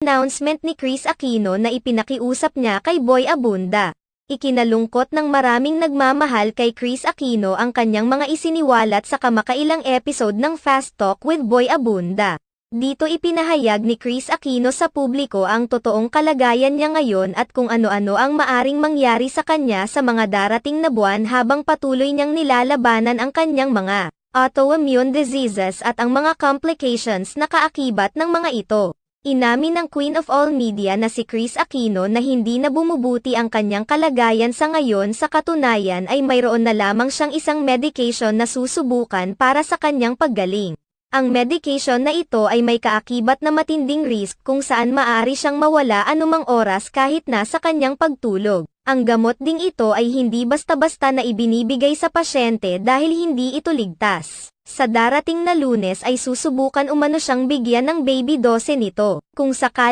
announcement ni Kris Aquino na ipinakiusap niya kay Boy Abunda. Ikinalungkot ng maraming nagmamahal kay Kris Aquino ang kanyang mga isiniwalat sa kamakailang episode ng Fast Talk with Boy Abunda. Dito ipinahayag ni Kris Aquino sa publiko ang totoong kalagayan niya ngayon at kung ano-ano ang maaring mangyari sa kanya sa mga darating na buwan habang patuloy niyang nilalabanan ang kanyang mga autoimmune diseases at ang mga complications na kaakibat ng mga ito. Inamin ng Queen of All Media na si Kris Aquino na hindi na bumubuti ang kanyang kalagayan sa ngayon, sa katunayan ay mayroon na lamang siyang isang medication na susubukan para sa kanyang paggaling. Ang medication na ito ay may kaakibat na matinding risk kung saan maaari siyang mawala anumang oras kahit nasa kanyang pagtulog. Ang gamot ding ito ay hindi basta-basta na ibinibigay sa pasyente dahil hindi ito ligtas. Sa darating na Lunes ay susubukan umano siyang bigyan ng baby dose nito. Kung sakali